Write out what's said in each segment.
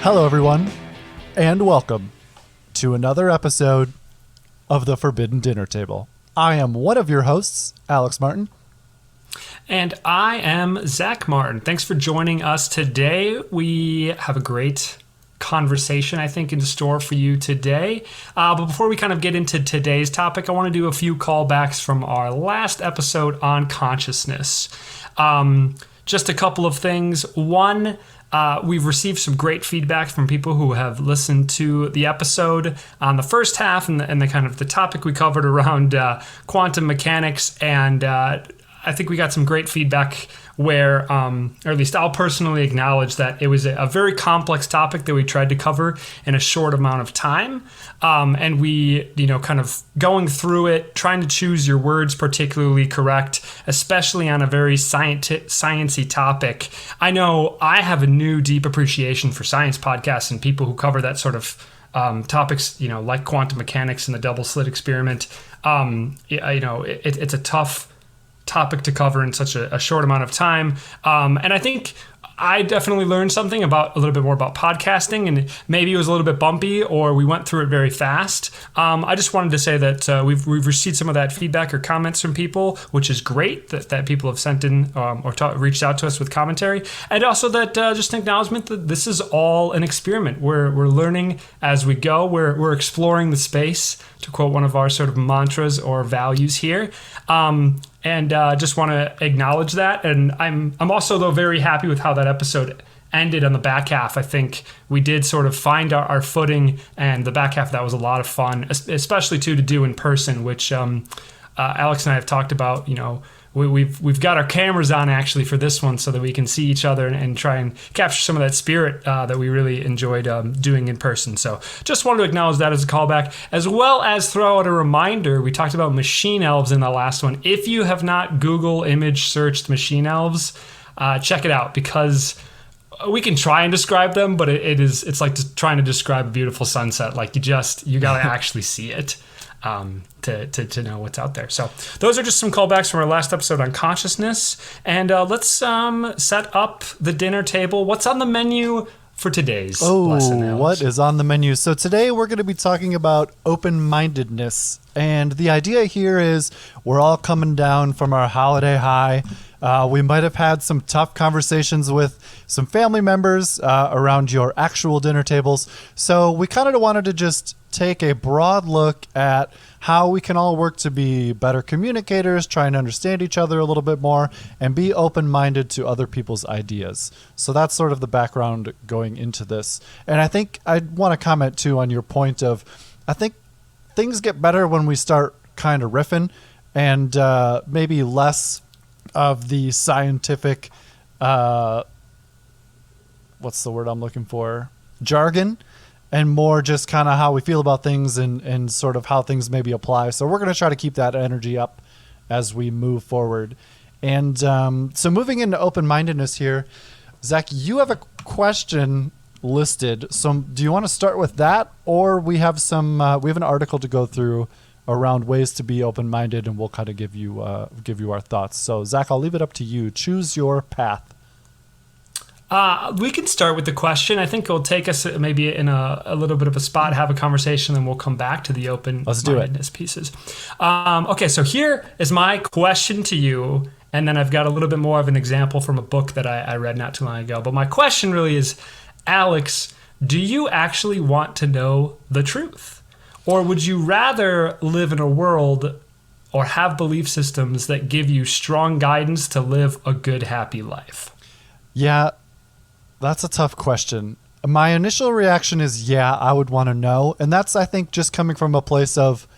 Hello, everyone, and welcome to another episode of The Forbidden Dinner Table. I am one of your hosts, Alex Martin. And I am Zach Martin. Thanks for joining us today. We have a great conversation, I think, in store for you today. But before we kind of get into today's topic, I want to do a few callbacks from our last episode on consciousness. Just a couple of things. One, we've received some great feedback from people who have listened to the episode on the first half and the kind of the topic we covered around quantum mechanics. And I think we got some great feedback where, or at least I'll personally acknowledge that it was a very complex topic that we tried to cover in a short amount of time. And we, kind of going through it, trying to choose your words particularly correct, especially on a very sciencey topic. I know I have a new deep appreciation for science podcasts and people who cover that sort of topics, like quantum mechanics and the double slit experiment. It's a tough topic to cover in such a short amount of time. And I think I definitely learned something a little bit more about podcasting, and maybe it was a little bit bumpy or we went through it very fast. I just wanted to say that we've received some of that feedback or comments from people, which is great that people have sent in or reached out to us with commentary. And also that just an acknowledgement that this is all an experiment. We're learning as we go. We're exploring the space, to quote one of our sort of mantras or values here. And just want to acknowledge that. And I'm also, though, very happy with how that episode ended on the back half. I think we did sort of find our footing, and the back half, that was a lot of fun, especially to do in person, which Alex and I have talked about. We've got our cameras on actually for this one so that we can see each other and try and capture some of that spirit that we really enjoyed doing in person. So just wanted to acknowledge that as a callback, as well as throw out a reminder. We talked about machine elves in the last one. If you have not Google image searched machine elves, check it out, because we can try and describe them, but it's like trying to describe a beautiful sunset. Like you gotta actually see it. To know what's out there. So those are just some callbacks from our last episode on consciousness. And let's set up the dinner table. What's on the menu for today's lesson, Alex? What is on the menu? So today we're going to be talking about open-mindedness. And the idea here is we're all coming down from our holiday high. We might have had some tough conversations with some family members around your actual dinner tables. So we kind of wanted to just take a broad look at how we can all work to be better communicators, trying to understand each other a little bit more, and be open-minded to other people's ideas. So that's sort of the background going into this. And I think I want to comment too on your point of, I think things get better when we start kind of riffing and maybe less of the scientific, what's the word I'm looking for? Jargon, and more just kind of how we feel about things and sort of how things maybe apply. So we're going to try to keep that energy up as we move forward. And so moving into open-mindedness here, Zach, you have a question listed. So do you want to start with that, or we have an article to go through around ways to be open-minded, and we'll kind of give you our thoughts. So Zach, I'll leave it up to you. Choose your path. We can start with the question. I think it'll take us maybe in a little bit of a spot, have a conversation, and we'll come back to the open-mindedness pieces. Okay, so here is my question to you, and then I've got a little bit more of an example from a book that I read not too long ago. But my question really is, Alex, do you actually want to know the truth? Or would you rather live in a world or have belief systems that give you strong guidance to live a good, happy life? Yeah, that's a tough question. My initial reaction is, yeah, I would want to know. And that's, I think, just coming from a place of,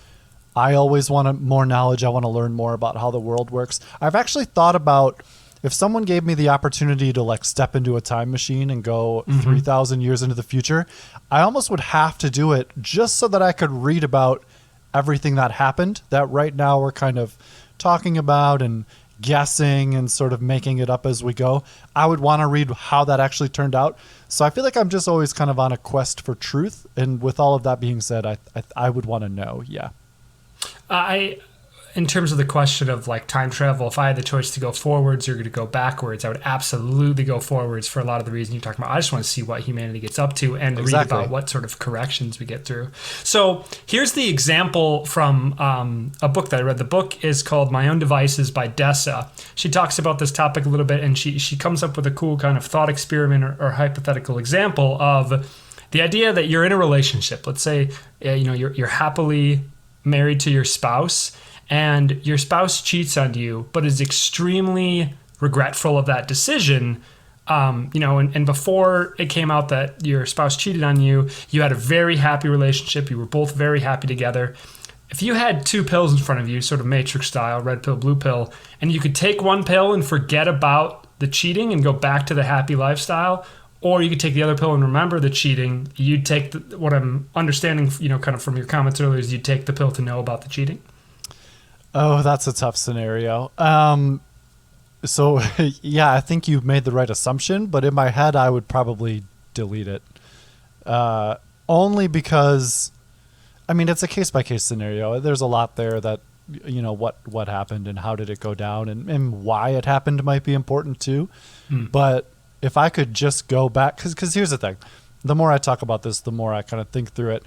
I always want more knowledge. I want to learn more about how the world works. I've actually thought about, if someone gave me the opportunity to like step into a time machine and go 3,000 years into the future, I almost would have to do it just so that I could read about everything that happened that right now we're kind of talking about and guessing and sort of making it up as we go. I would want to read how that actually turned out. So I feel like I'm just always kind of on a quest for truth. And with all of that being said, I would want to know. Yeah. in terms of the question of like time travel, if I had the choice to go forwards or to go backwards, I would absolutely go forwards for a lot of the reasons you're talking about. I just want to see what humanity gets up to and read about what sort of corrections we get through. So here's the example from a book that I read. The book is called My Own Devices by Dessa. She talks about this topic a little bit, and she comes up with a cool kind of thought experiment or hypothetical example of the idea that you're in a relationship. Let's say you're happily married to your spouse, and your spouse cheats on you, but is extremely regretful of that decision. And before it came out that your spouse cheated on you, you had a very happy relationship. You were both very happy together. If you had two pills in front of you, sort of Matrix style, red pill, blue pill, and you could take one pill and forget about the cheating and go back to the happy lifestyle, or you could take the other pill and remember the cheating, you'd take what I'm understanding, kind of from your comments earlier, is you'd take the pill to know about the cheating. Oh, that's a tough scenario. So, yeah, I think you've made the right assumption, but in my head, I would probably delete it. Only because, it's a case-by-case scenario. There's a lot there that, what happened and how did it go down and why it happened might be important too. But if I could just go back, because here's the thing. The more I talk about this, the more I kind of think through it.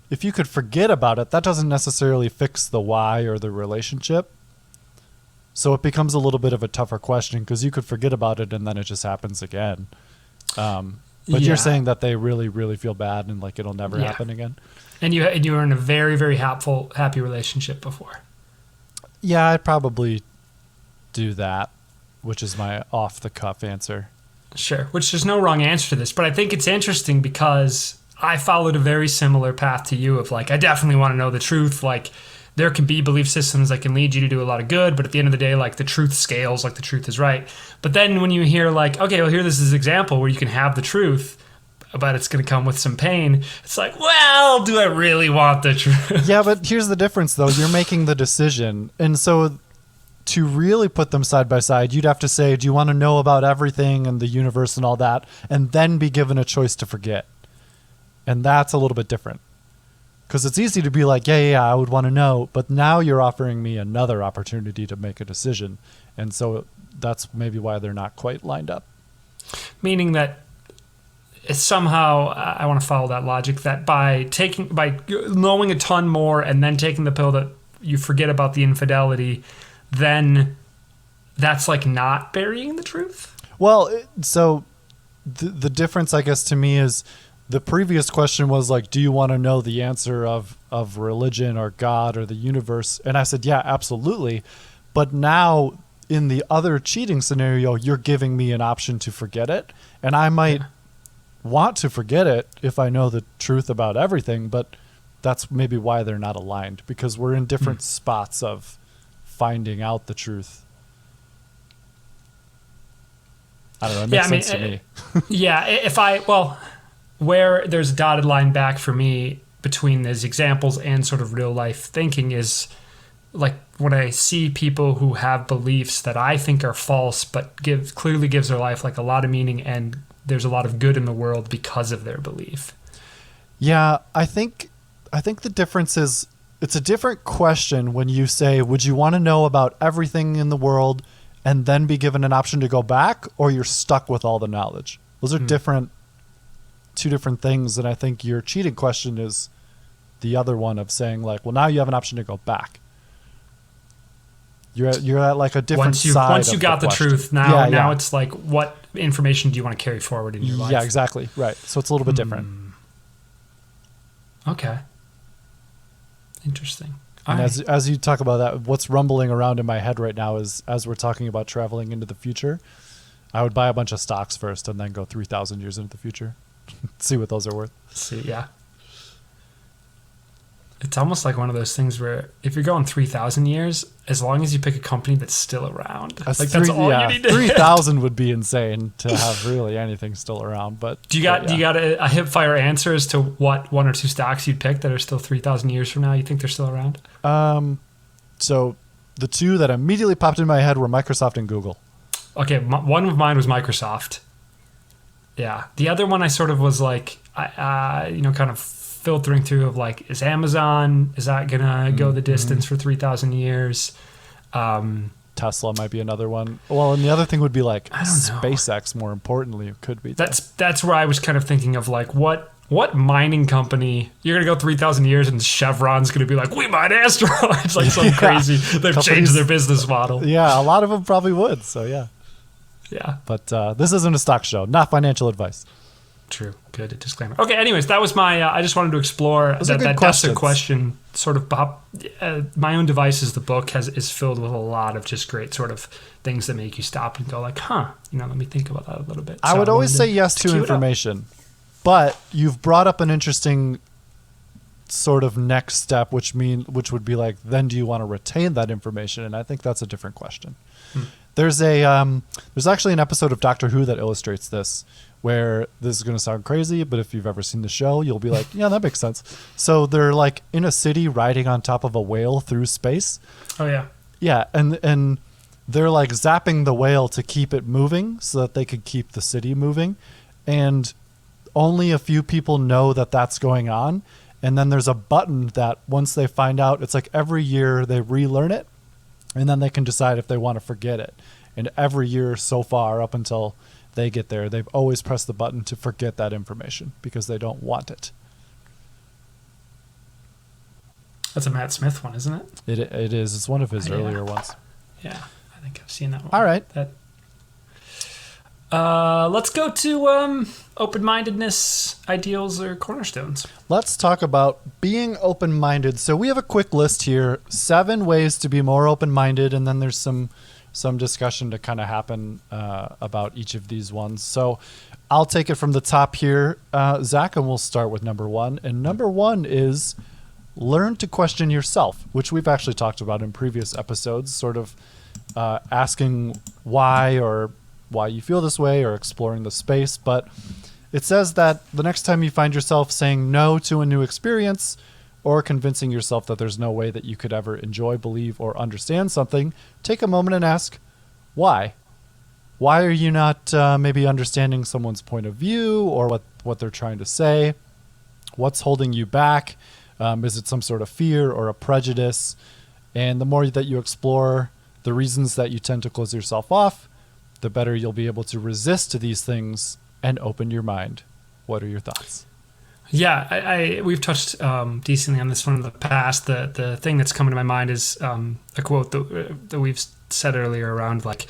If you could forget about it, that doesn't necessarily fix the why or the relationship. So it becomes a little bit of a tougher question because you could forget about it and then it just happens again. But you're saying that they really, really feel bad and like it'll never happen again. And you were in a very, very happy relationship before. Yeah, I'd probably do that, which is my off-the-cuff answer. Sure, which there's no wrong answer to this, but I think it's interesting because I followed a very similar path to you of like, I definitely want to know the truth. Like, there can be belief systems that can lead you to do a lot of good, but at the end of the day, like the truth scales, like the truth is right. But then when you hear like, okay, well, here this is an example where you can have the truth, but it's going to come with some pain. It's like, well, do I really want the truth? Yeah, but here's the difference though. You're making the decision. And so to really put them side by side, you'd have to say, do you want to know about everything and the universe and all that? And then be given a choice to forget. And that's a little bit different. Because it's easy to be like, yeah, I would want to know. But now you're offering me another opportunity to make a decision. And so that's maybe why they're not quite lined up. Meaning that it's somehow, I want to follow that logic, that by knowing a ton more and then taking the pill that you forget about the infidelity, then that's like not burying the truth? Well, so the difference, I guess, to me is the previous question was like, do you want to know the answer of religion or God or the universe? And I said, yeah, absolutely. But now in the other cheating scenario, you're giving me an option to forget it. And I might want to forget it if I know the truth about everything, but that's maybe why they're not aligned, because we're in different spots of finding out the truth. I don't know. It makes sense to me. Yeah. Where there's a dotted line back for me between these examples and sort of real life thinking is like when I see people who have beliefs that I think are false, but clearly gives their life like a lot of meaning and there's a lot of good in the world because of their belief. Yeah, I think the difference is it's a different question when you say, would you want to know about everything in the world and then be given an option to go back, or you're stuck with all the knowledge? Those are two different things. And I think your cheating question is the other one of saying like, well, now you have an option to go back. You're at like a different side. Once you got the question. Truth, now it's like, what information do you want to carry forward in your life? Yeah, exactly. Right. So it's a little bit different. Okay. Interesting. And as you talk about that, what's rumbling around in my head right now is, as we're talking about traveling into the future, I would buy a bunch of stocks first and then go 3,000 years into the future. See what those are worth. Yeah. It's almost like one of those things where if you're going 3,000 years, as long as you pick a company that's still around, that's all you need to 3,000 would be insane to have really anything still around. But do you got a hip fire answer as to what one or two stocks you'd pick that are still 3,000 years from now? You think they're still around? So the two that immediately popped in my head were Microsoft and Google. Okay, one of mine was Microsoft. Yeah, the other one I sort of was like, kind of filtering through of like, is Amazon, is that gonna go the distance for 3,000 years? Tesla might be another one. Well, and the other thing would be like I don't know. SpaceX. More importantly, it could be. That's where I was kind of thinking of like, what mining company you're gonna go 3,000 years and Chevron's gonna be like, we mine asteroids, like some crazy. They've changed their business model. Yeah, a lot of them probably would. So yeah. But this isn't a stock show, not financial advice. True. Good disclaimer. Okay. Anyways, that was my. I just wanted to explore that's a question. Sort of, my own devices. The book is filled with a lot of just great sort of things that make you stop and go like, huh. Let me think about that a little bit. I would always say yes to information, but you've brought up an interesting sort of next step, which would be like, then do you want to retain that information? And I think that's a different question. There's actually an episode of Doctor Who that illustrates this, where this is going to sound crazy, but if you've ever seen the show, you'll be like, yeah, that makes sense. So they're like in a city riding on top of a whale through space. Oh yeah. Yeah, and they're like zapping the whale to keep it moving so that they could keep the city moving. And only a few people know that that's going on. And then there's a button that once they find out, it's like every year they relearn it, and then they can decide if they want to forget it. And every year so far, up until they get there, they've always pressed the button to forget that information because they don't want it. That's a Matt Smith one, isn't it? It is. It's one of his earlier ones. Yeah, I think I've seen that one. All right. Let's go to open-mindedness ideals or cornerstones. Let's talk about being open-minded. So we have a quick list here, 7 ways to be more open-minded, and then there's some discussion to kind of happen about each of these ones. So I'll take it from the top here, Zach, and we'll start with number 1. And number 1 is learn to question yourself, which we've actually talked about in previous episodes, sort of asking why you feel this way or exploring the space. But it says that the next time you find yourself saying no to a new experience or convincing yourself that there's no way that you could ever enjoy, believe, or understand something, take a moment and ask, why? Why are you not maybe understanding someone's point of view or what they're trying to say? What's holding you back? Is it some sort of fear or a prejudice? And the more that you explore the reasons that you tend to close yourself off, the better you'll be able to resist to these things and open your mind. What are your thoughts? Yeah, we've touched decently on this one in the past. The thing that's coming to my mind is a quote that we've said earlier around like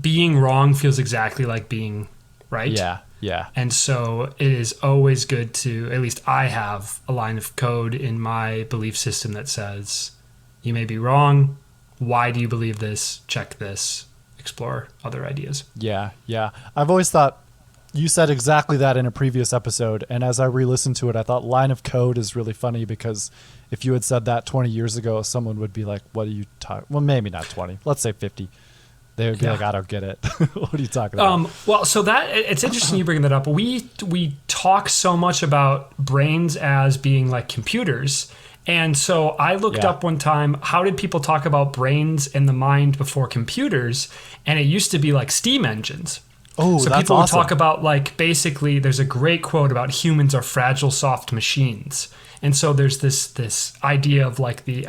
being wrong feels exactly like being right. Yeah. And so it is always good to, at least I have a line of code in my belief system that says, you may be wrong. Why do you believe this? Check this. Explore other ideas. Yeah. I've always thought you said exactly that in a previous episode, and as I re-listened to it, I thought line of code is really funny because if you had said that 20 years ago, someone would be like, what are you talking? Well, maybe not 20. Let's say 50. They would be like, I don't get it. What are you talking about? Well, so that it's interesting you bringing that up. We talk so much about brains as being like computers. And so I looked up one time, how did people talk about brains and the mind before computers? And it used to be like steam engines. Oh, so that's people awesome. would talk about like basically there's a great quote about humans are fragile, soft machines. And so there's this idea of like the,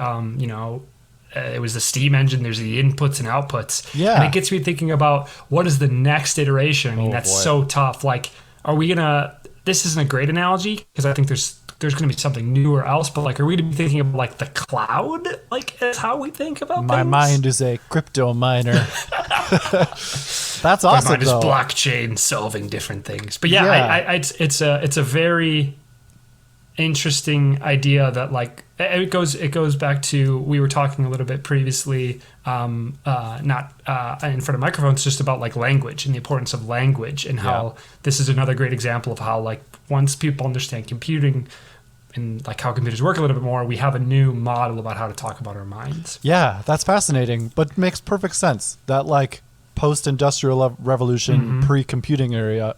it was the steam engine, there's the inputs and outputs. Yeah. And it gets me thinking about what is the next iteration? I mean, that's so tough. Like, this isn't a great analogy because I think there's going to be something new or else, but like, are we to be thinking of like the cloud? Like, is how we think about My things? mind is a crypto miner. That's awesome. My mind is though. blockchain solving different things. But yeah. It's a very interesting idea that like it goes back to, we were talking a little bit previously, not in front of microphones, just about like language and the importance of language and how this is another great example of how like once people understand computing and like how computers work a little bit more, we have a new model about how to talk about our minds. Yeah, that's fascinating, but makes perfect sense that like post-industrial revolution, pre-computing era,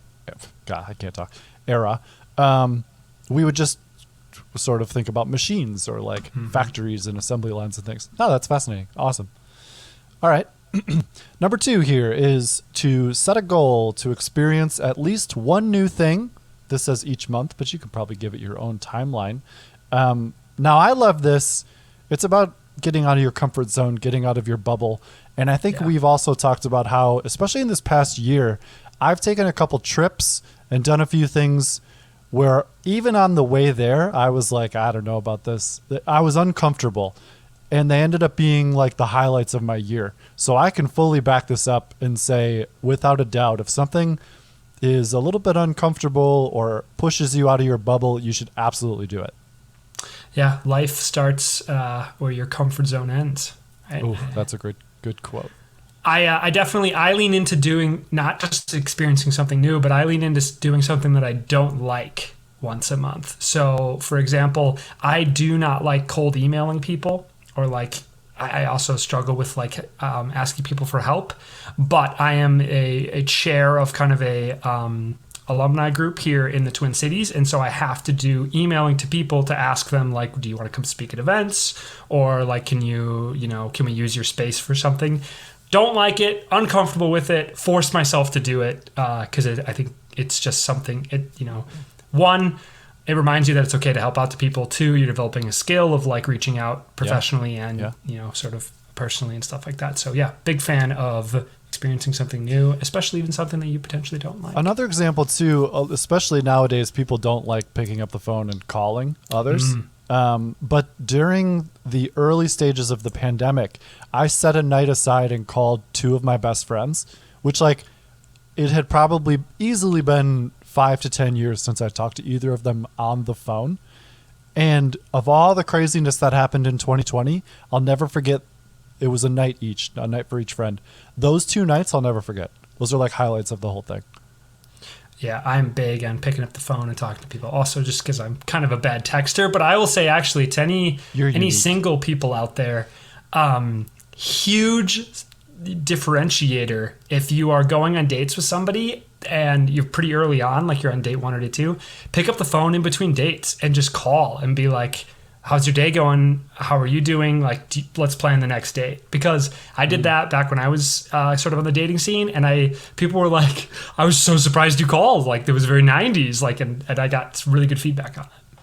we would just sort of think about machines or like factories and assembly lines and things. Oh, that's fascinating. Awesome. All right. Number 2 here is to set a goal to experience at least one new thing This says each month, but you could probably give it your own timeline. Now, I love this. It's about getting out of your comfort zone, getting out of your bubble. And I think we've also talked about how, especially in this past year, I've taken a couple trips and done a few things where even on the way there, I was like, I don't know about this. I was uncomfortable. And they ended up being like the highlights of my year. So I can fully back this up and say, without a doubt, if something is a little bit uncomfortable or pushes you out of your bubble, you should absolutely do it. Yeah, life starts where your comfort zone ends. Right? Ooh, that's a good quote. I definitely lean into doing not just experiencing something new, but I lean into doing something that I don't like once a month. So, for example, I do not like cold emailing people, or like I also struggle with like asking people for help. But I am a chair of kind of a alumni group here in the Twin Cities, and so I have to do emailing to people to ask them like, do you want to come speak at events, or like, can we use your space for something? Don't like it, uncomfortable with it, forced myself to do it because I think it's just something. One, it reminds you that it's okay to help out to people. Two, you're developing a skill of like reaching out professionally and sort of personally and stuff like that. So yeah, big fan of experiencing something new, especially even something that you potentially don't like. Another example too, especially nowadays, people don't like picking up the phone and calling others. But during the early stages of the pandemic, I set a night aside and called two of my best friends, which like it had probably easily been 5 to 10 years since I talked to either of them on the phone. And of all the craziness that happened in 2020, I'll never forget. It was a night for each friend. Those 2 nights I'll never forget. Those are like highlights of the whole thing. Yeah, I'm big on picking up the phone and talking to people. Also, just because I'm kind of a bad texter. But I will say, actually, to any single people out there, huge differentiator if you are going on dates with somebody and you're pretty early on, like you're on date 1 or date 2, pick up the phone in between dates and just call and be like, how's your day going? How are you doing? Like, let's plan the next date. Because I did that back when I was sort of on the dating scene, and people were like, I was so surprised you called. Like, it was very 90s. Like, and I got really good feedback on it.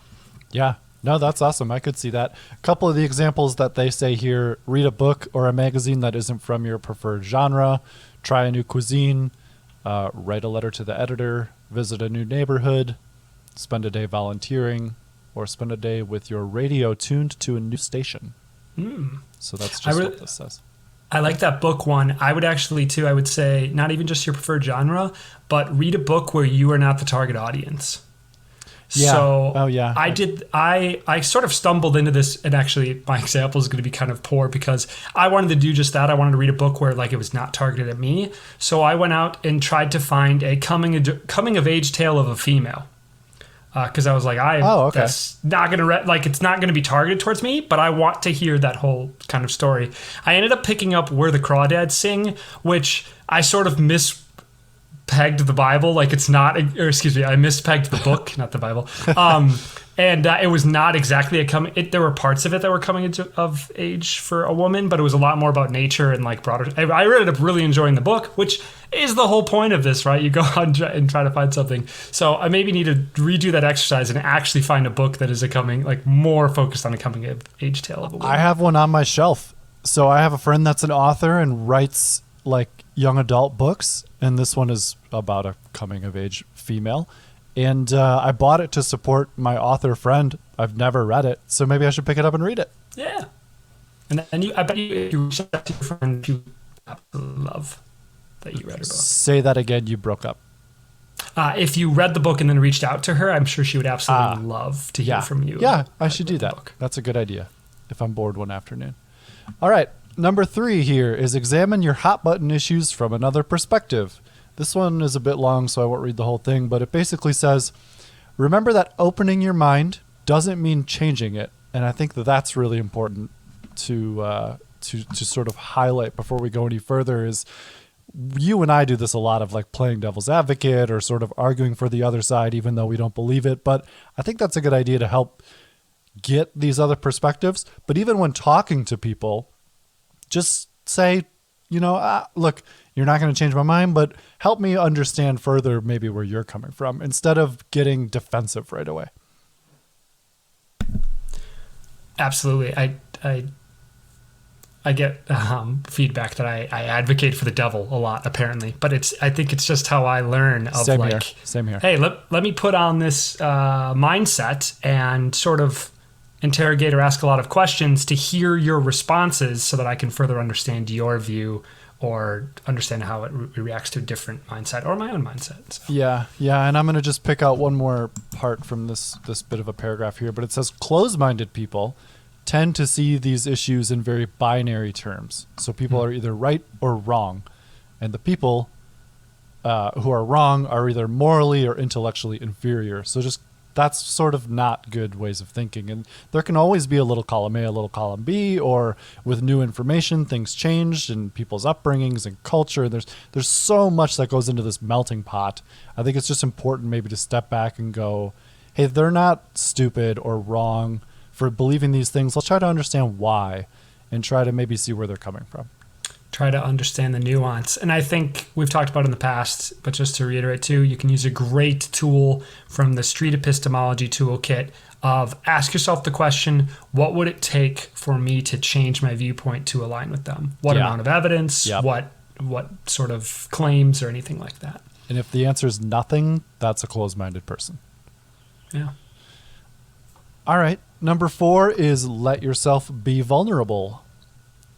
Yeah. No, that's awesome. I could see that. A couple of the examples that they say here: read a book or a magazine that isn't from your preferred genre, try a new cuisine, write a letter to the editor, visit a new neighborhood, spend a day volunteering, or spend a day with your radio tuned to a new station. So that's just what this says. I like that book one. I would actually, too, I would say not even just your preferred genre, but read a book where you are not the target audience. Yeah. So I sort of stumbled into this, and actually my example is going to be kind of poor because I wanted to do just that. I wanted to read a book where like it was not targeted at me. So I went out and tried to find a coming of age tale of a female. Because I was like, that's not gonna it's not gonna be targeted towards me, but I want to hear that whole kind of story. I ended up picking up Where the Crawdads Sing, which I sort of mispegged the Bible. Like it's not, or excuse me, I mispegged the book, not the Bible. And it was not exactly there were parts of it that were coming of age for a woman, but it was a lot more about nature and like broader. I ended up really enjoying the book, which is the whole point of this, right? You go out and try to find something. So I maybe need to redo that exercise and actually find a book that is more focused on a coming of age tale of a woman. I have one on my shelf. So I have a friend that's an author and writes like young adult books, and this one is about a coming of age female. And I bought it to support my author friend. I've never read it, so maybe I should pick it up and read it. Yeah. And I bet you reached out to your friend, you absolutely love that you read her book. Say that again, you broke up. If you read the book and then reached out to her, I'm sure she would absolutely love to hear from you. Yeah, I should do that. That's a good idea if I'm bored one afternoon. All right, number 3 here is examine your hot button issues from another perspective. This one is a bit long, so I won't read the whole thing, but it basically says, remember that opening your mind doesn't mean changing it. And I think that that's really important to sort of highlight before we go any further. Is you and I do this a lot of like playing devil's advocate or sort of arguing for the other side, even though we don't believe it. But I think that's a good idea to help get these other perspectives. But even when talking to people, just say, look, you're not going to change my mind, but help me understand further maybe where you're coming from, instead of getting defensive right away. Absolutely. I get feedback that I advocate for the devil a lot, apparently, but I think it's just how I learn of Same here. Hey, let me put on this mindset and sort of interrogate or ask a lot of questions to hear your responses so that I can further understand your view or understand how it reacts to a different mindset or my own mindset. So. Yeah. And I'm going to just pick out one more part from this bit of a paragraph here, but it says closed-minded people tend to see these issues in very binary terms. So people are either right or wrong, and the people who are wrong are either morally or intellectually inferior. So just that's sort of not good ways of thinking. And there can always be a little column A, a little column B, or with new information, things changed in people's upbringings and culture. There's so much that goes into this melting pot. I think it's just important maybe to step back and go, hey, they're not stupid or wrong for believing these things. Let's try to understand why and try to maybe see where they're coming from. Try to understand the nuance. And I think we've talked about it in the past, but just to reiterate too, you can use a great tool from the Street Epistemology Toolkit of ask yourself the question, what would it take for me to change my viewpoint to align with them? What amount of evidence? Yep. What sort of claims or anything like that? And if the answer is nothing, that's a closed-minded person. Yeah. All right. Number 4 is let yourself be vulnerable.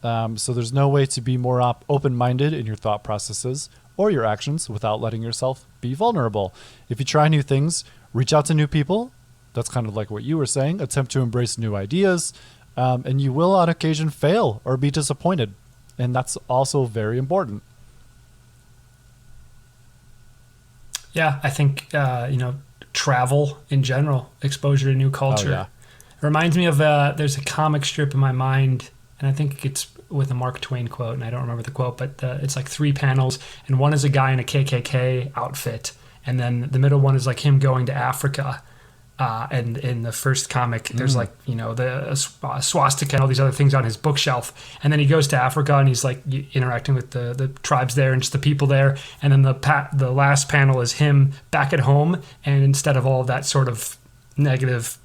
So there's no way to be more open-minded in your thought processes or your actions without letting yourself be vulnerable. If you try new things, reach out to new people. That's kind of like what you were saying. Attempt to embrace new ideas. And you will on occasion fail or be disappointed. And that's also very important. Yeah, I think, travel in general, exposure to new culture. Oh, yeah. It reminds me of, there's a comic strip in my mind, and I think it's with a Mark Twain quote, and I don't remember the quote, but it's like 3 panels, and one is a guy in a KKK outfit, and then the middle one is like him going to Africa. And in the first comic, there's like, the swastika and all these other things on his bookshelf. And then he goes to Africa and he's like interacting with the tribes there and just the people there. And then the last panel is him back at home. And instead of all of that sort of negative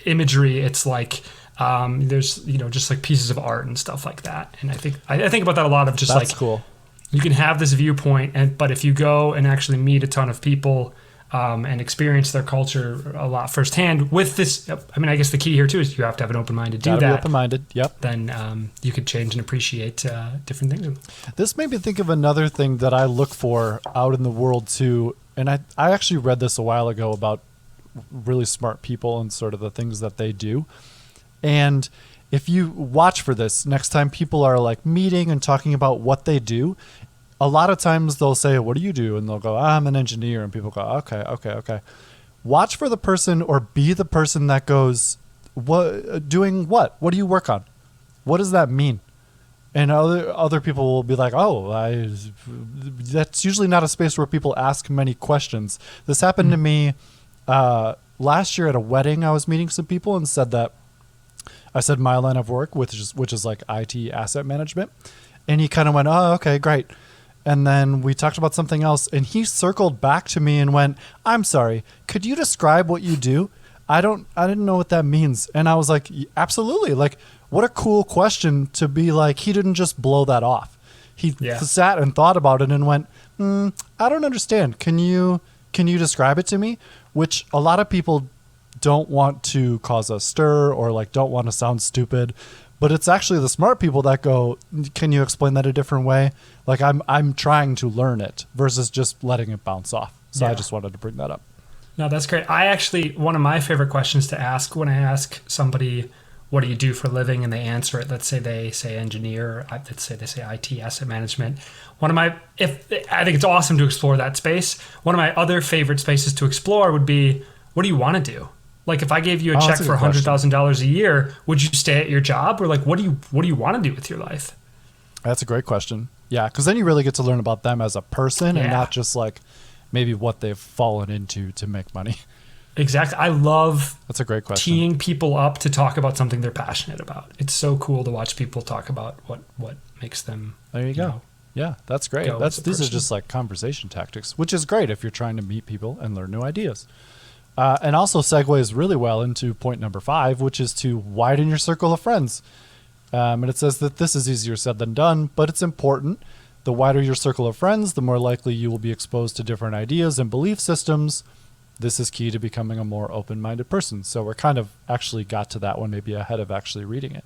imagery, it's like there's, just like pieces of art and stuff like that. And I think about that a lot of just That's like, cool. You can have this viewpoint, but if you go and actually meet a ton of people, and experience their culture a lot firsthand with this. I mean, I guess the key here too is you have to have an open mind to do that. Be open-minded. Yep. Then you could change and appreciate different things. This made me think of another thing that I look for out in the world too. And I actually read this a while ago about really smart people and sort of the things that they do. And if you watch for this, next time people are like meeting and talking about what they do, a lot of times they'll say, what do you do? And they'll go, I'm an engineer. And people go, okay. Watch for the person or be the person that goes, doing what? What do you work on? What does that mean? And other people will be like, that's usually not a space where people ask many questions. This happened to me last year at a wedding. I was meeting some people and I said my line of work, which is like IT asset management. And he kind of went, oh, okay, great. And then we talked about something else, and he circled back to me and went, I'm sorry, could you describe what you do? I didn't know what that means. And I was like, absolutely. Like, what a cool question to be like, he didn't just blow that off. He sat and thought about it and went, I don't understand. Can you describe it to me? Which a lot of people don't want to cause a stir or like don't want to sound stupid. But it's actually the smart people that go, can you explain that a different way? Like I'm trying to learn it versus just letting it bounce off. So I just wanted to bring that up. No, that's great. One of my favorite questions to ask when I ask somebody, what do you do for a living? And they answer it. Let's say they say engineer. Let's say they say IT asset management. I think it's awesome to explore that space. One of my other favorite spaces to explore would be, what do you want to do? Like if I gave you a check for $100,000 a year, would you stay at your job? Or like, what do you want to do with your life? That's a great question. Yeah, because then you really get to learn about them as a person and not just like maybe what they've fallen into to make money. Exactly. I love That's a great question. teeing people up to talk about something they're passionate about. It's so cool to watch people talk about what makes them. There you go. Yeah, that's great. go as a These are person. just like conversation tactics, which is great if you're trying to meet people and learn new ideas. And also segues really well into point number 5, which is to widen your circle of friends. And it says that this is easier said than done, but it's important. The wider your circle of friends, the more likely you will be exposed to different ideas and belief systems. This is key to becoming a more open-minded person. So we're kind of actually got to that one maybe ahead of actually reading it.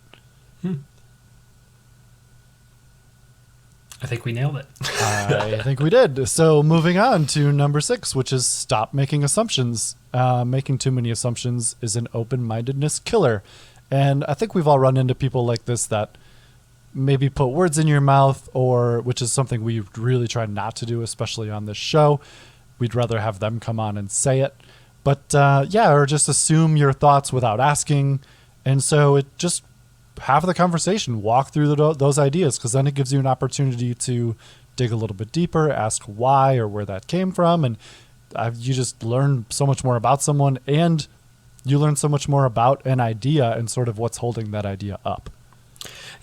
I think we nailed it. I think we did. So moving on to number 6, which is stop making assumptions. Making too many assumptions is an open-mindedness killer. And I think we've all run into people like this that maybe put words in your mouth, or which is something we really try not to do, especially on this show. We'd rather have them come on and say it. But or just assume your thoughts without asking. And so it just have the conversation, walk through those ideas, because then it gives you an opportunity to dig a little bit deeper, ask why or where that came from. And you just learn so much more about someone, and you learn so much more about an idea and sort of what's holding that idea up.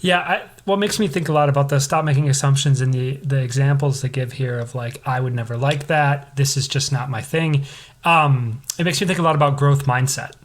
Yeah, what makes me think a lot about the stop making assumptions and the examples they give here of like, I would never like that. This is just not my thing. It makes me think a lot about growth mindset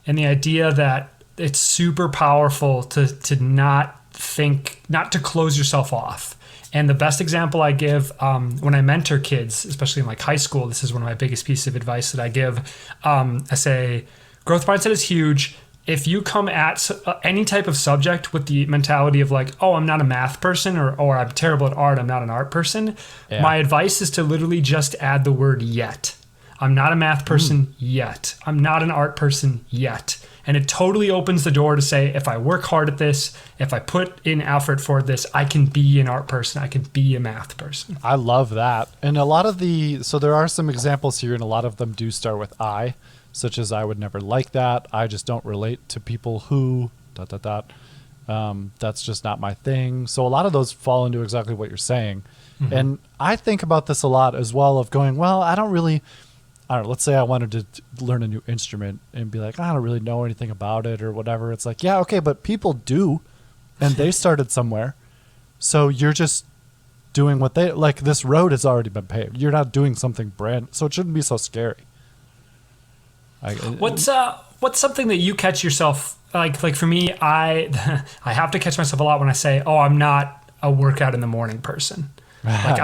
and the idea that it's super powerful to not to close yourself off. And the best example I give when I mentor kids, especially in like high school, this is one of my biggest pieces of advice that I give. I say, growth mindset is huge. If you come at any type of subject with the mentality of like, oh, I'm not a math person, or I'm terrible at art, I'm not an art person, my advice is to literally just add the word yet. I'm not a math person yet. I'm not an art person yet. And it totally opens the door to say, if I work hard at this, if I put in effort for this, I can be an art person. I can be a math person. I love that. And a lot of so there are some examples here, and a lot of them do start with I, such as I would never like that. I just don't relate to people who ... That's just not my thing. So a lot of those fall into exactly what you're saying. Mm-hmm. And I think about this a lot as well, of going, well, I don't know, let's say I wanted to learn a new instrument and be like, I don't really know anything about it or whatever. It's like, yeah, okay, but people do, and they started somewhere. So you're just doing what they, like, this road has already been paved. You're not doing something so it shouldn't be so scary. What's something that you catch yourself, like for me, I have to catch myself a lot when I say, oh, I'm not a workout in the morning person. Like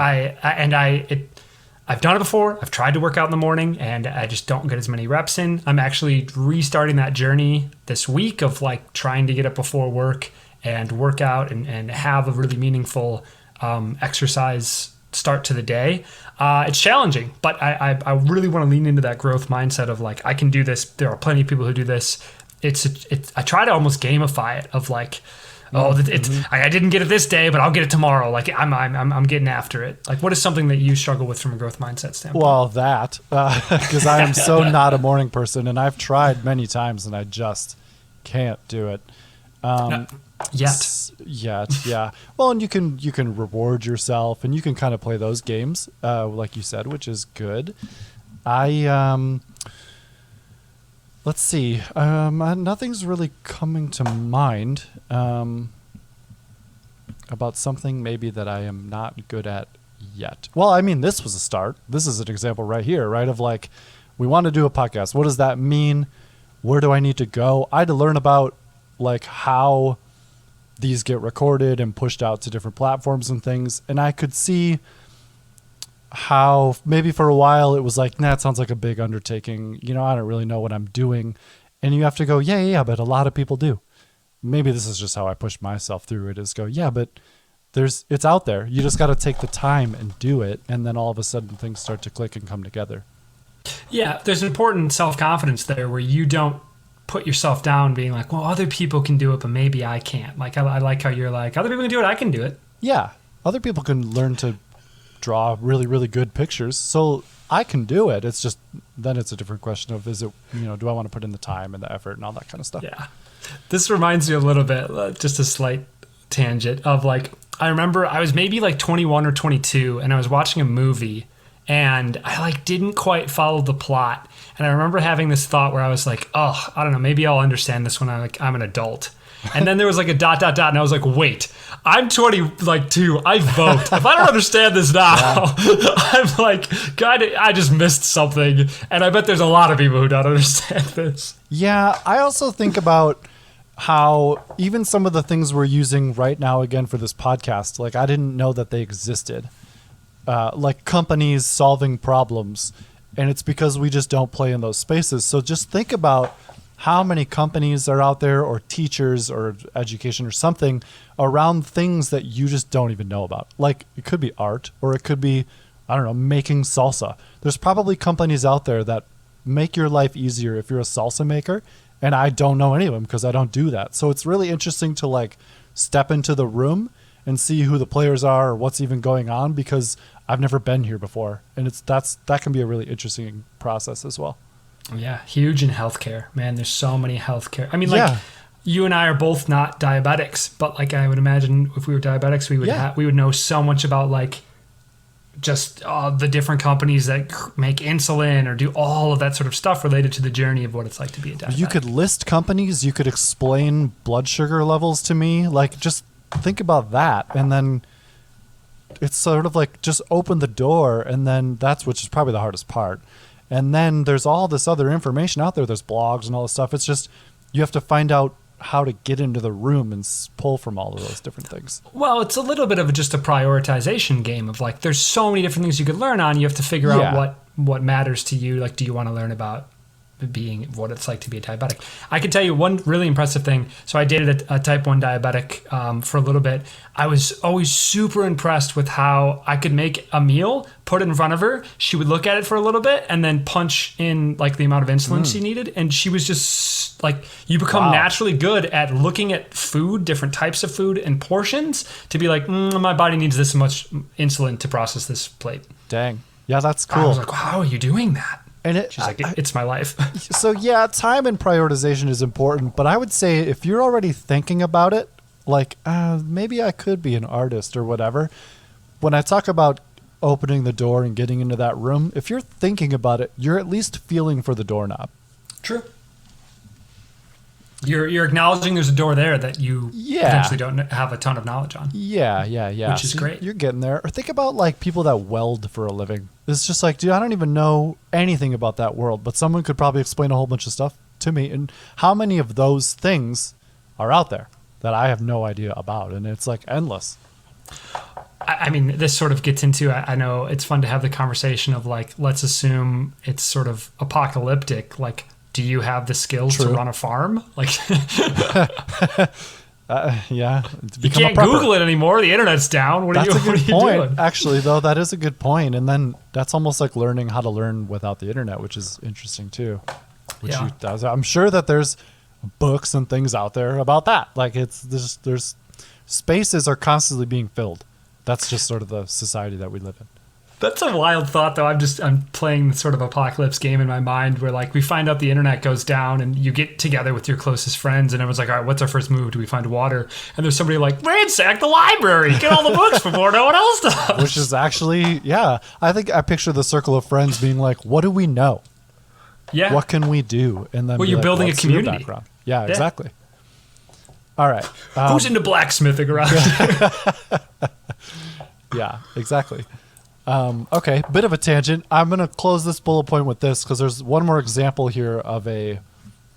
I've done it before. I've tried to work out in the morning and I just don't get as many reps in. I'm actually restarting that journey this week of like trying to get up before work and work out and have a really meaningful exercise start to the day. It's challenging, but I really want to lean into that growth mindset of like, I can do this. There are plenty of people who do this. I try to almost gamify it of like, I didn't get it this day, but I'll get it tomorrow. Like I'm getting after it. Like, what is something that you struggle with from a growth mindset standpoint? Well, that because I am so not a morning person, and I've tried many times, and I just can't do it. Yet, yeah. Well, and you can reward yourself, and you can kind of play those games, like you said, which is good. Let's see. Nothing's really coming to mind about something maybe that I am not good at yet. Well, I mean, this was a start. This is an example right here, right? Of like, we want to do a podcast. What does that mean? Where do I need to go? I had to learn about like how these get recorded and pushed out to different platforms and things. And I could see how maybe for a while it was like, it sounds like a big undertaking. I don't really know what I'm doing. And you have to go, yeah, but a lot of people do. Maybe this is just how I push myself through it, is go, yeah, but it's out there. You just got to take the time and do it. And then all of a sudden things start to click and come together. Yeah, there's an important self-confidence there where you don't put yourself down being like, well, other people can do it, but maybe I can't. Like, I like how you're like, other people can do it, I can do it. Yeah, other people can learn to draw really, really good pictures, so I can do it. It's just, then it's a different question of, is it, do I want to put in the time and the effort and all that kind of stuff? Yeah. This reminds me a little bit, just a slight tangent of like, I remember I was maybe like 21 or 22 and I was watching a movie and I like didn't quite follow the plot. And I remember having this thought where I was like, oh, I don't know, maybe I'll understand this when I'm an adult. And then there was like a ... and I was like, wait, I'm 22. I vote. If I don't understand this now, I'm like, God, I just missed something. And I bet there's a lot of people who don't understand this. Yeah, I also think about how even some of the things we're using right now, again, for this podcast, like I didn't know that they existed. Like companies solving problems. And it's because we just don't play in those spaces. So just think about how many companies are out there, or teachers or education or something around things that you just don't even know about. Like it could be art, or it could be, I don't know, making salsa. There's probably companies out there that make your life easier if you're a salsa maker. And I don't know any of them because I don't do that. So it's really interesting to like step into the room and see who the players are or what's even going on, because I've never been here before. And that can be a really interesting process as well. Yeah, huge in healthcare. Man, there's so many healthcare. I mean, like you and I are both not diabetics, but like I would imagine if we were diabetics, we would know so much about like just the different companies that make insulin or do all of that sort of stuff related to the journey of what it's like to be a diabetic. You could list companies, you could explain blood sugar levels to me. Like just think about that. And then it's sort of like just open the door, and then which is probably the hardest part. And then there's all this other information out there. There's blogs and all this stuff. It's just you have to find out how to get into the room and pull from all of those different things. Well, it's a little bit of just a prioritization game of like there's so many different things you could learn on. You have to figure out what matters to you. Like, do you want to learn about being what it's like to be a diabetic? I can tell you one really impressive thing. So I dated a type 1 diabetic for a little bit. I was always super impressed with how I could make a meal, put it in front of her. She would look at it for a little bit and then punch in like the amount of insulin she needed. And she was just like, you become naturally good at looking at food, different types of food and portions to be like, my body needs this much insulin to process this plate. Dang. Yeah, that's cool. I was like, wow, how are you doing that? And she's like, it's my life. So yeah, time and prioritization is important, but I would say if you're already thinking about it, like maybe I could be an artist or whatever. When I talk about opening the door and getting into that room, if you're thinking about it, you're at least feeling for the doorknob. True. You're acknowledging there's a door there that you potentially don't have a ton of knowledge on. Yeah. Which is great. You're getting there. Or think about like people that weld for a living. It's just like, dude, I don't even know anything about that world, but someone could probably explain a whole bunch of stuff to me. And how many of those things are out there that I have no idea about? And it's like endless. I mean, this sort of gets into, I know it's fun to have the conversation of like, let's assume it's sort of apocalyptic. Like, do you have the skills to run a farm? Like, yeah, you can't Google it anymore. The internet's down. What are you doing? Actually, though, that is a good point. And then that's almost like learning how to learn without the internet, which is interesting too. I'm sure that there's books and things out there about that. Like there's spaces are constantly being filled. That's just sort of the society that we live in. That's a wild thought, though. I'm playing the sort of apocalypse game in my mind where, like, we find out the internet goes down and you get together with your closest friends and everyone's like, all right, what's our first move? Do we find water? And there's somebody like, ransack the library, get all the books before no one else does. Which is actually, I think I picture the circle of friends being like, what do we know? Yeah. What can we do? And then you're building a community. Yeah, exactly. All right. Who's into blacksmithing around here? Yeah, exactly. Okay, bit of a tangent. I'm going to close this bullet point with this because there's one more example here of an